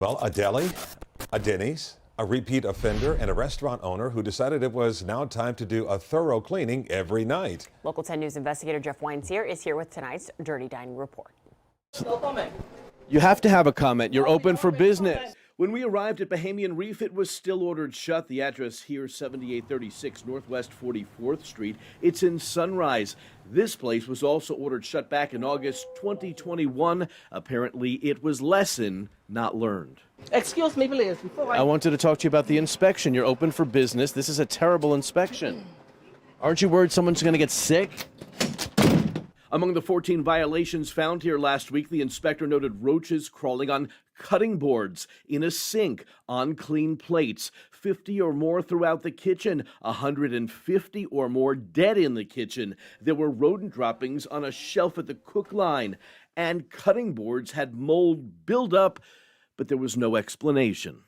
Well, a deli, a Denny's, a repeat offender, and a restaurant owner who decided it was now time to do a thorough cleaning every night. Local 10 News investigator Jeff Weinseer is here with tonight's Dirty Dining Report. You have to have a comment. You're open for business. When we arrived at Bahamian Reef, it was still ordered shut. The address here, 7836 Northwest 44th Street. It's in Sunrise. This place was also ordered shut back in August 2021. Apparently, it was lesson not learned. Excuse me, please. I wanted to talk to you about the inspection. You're open for business. This is a terrible inspection. Aren't you worried someone's going to get sick? Among the 14 violations found here last week, the inspector noted roaches crawling on cutting boards, in a sink, on clean plates, 50 or more throughout the kitchen, 150 or more dead in the kitchen. There were rodent droppings on a shelf at the cook line, and cutting boards had mold build up, but there was no explanation.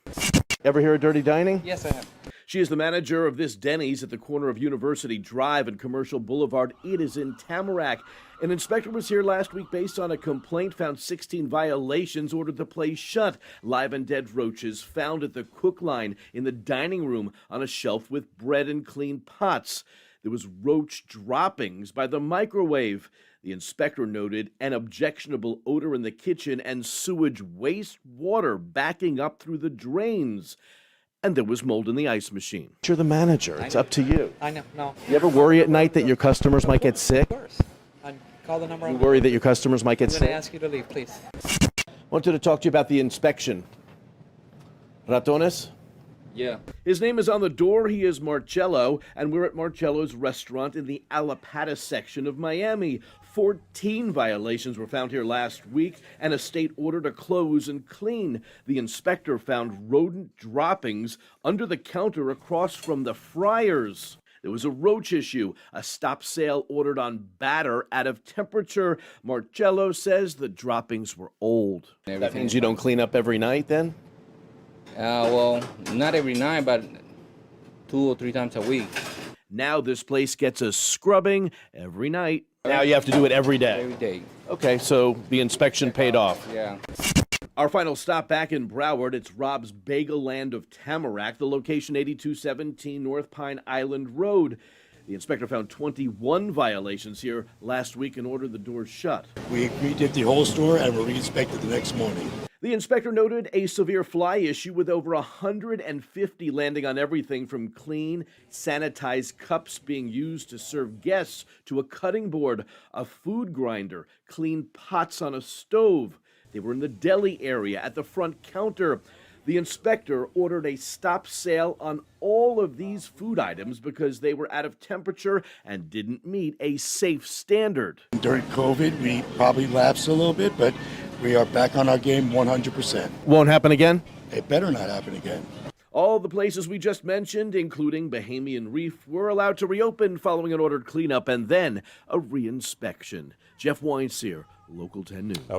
Ever hear of Dirty Dining? Yes, I have. She is the manager of this Denny's at the corner of University Drive and Commercial Boulevard. It is in Tamarack. An inspector was here last week based on a complaint, found 16 violations, ordered the place shut. Live and dead roaches found at the cook line, in the dining room, on a shelf with bread and clean pots. There was roach droppings by the microwave. The inspector noted an objectionable odor in the kitchen and sewage waste water backing up through the drains. And there was mold in the ice machine. You're the manager. It's up to you. I know, no. You ever worry at night that your customers might get sick? Of course. I'd call the number. You worry that your customers might get I'm going to sick? ask you to leave, please. Wanted to talk to you about the inspection. Ratones? Yeah. His name is on the door. He is Marcelo, and we're at Marcelo's restaurant in the Alapata section of Miami. 14 violations were found here last week, and a state order to close and clean. The inspector found rodent droppings under the counter across from the fryers. There was a roach issue, a stop sale ordered on batter out of temperature. Marcelo says the droppings were old. That means you don't clean up every night then? Well, not every night, but 2 or 3 times a week. Now this place gets a scrubbing every night. Now you have to do it every day. Every day. Okay, so the inspection paid off. Yeah. Our final stop back in Broward, it's Rob's Bagel Land of Tamarack, the location 8217 North Pine Island Road. The inspector found 21 violations here last week and ordered the doors shut. We redid the whole store and were re-inspected the next morning. The inspector noted a severe fly issue with over 150 landing on everything from clean, sanitized cups being used to serve guests to a cutting board, a food grinder, clean pots on a stove. They were in the deli area at the front counter. The inspector ordered a stop sale on all of these food items because they were out of temperature and didn't meet a safe standard. During COVID, we probably lapsed a little bit, but we are back on our game 100%. Won't happen again? It better not happen again. All the places we just mentioned, including Bahamian Reef, were allowed to reopen following an ordered cleanup and then a reinspection. Jeff Weinseer, Local 10 News.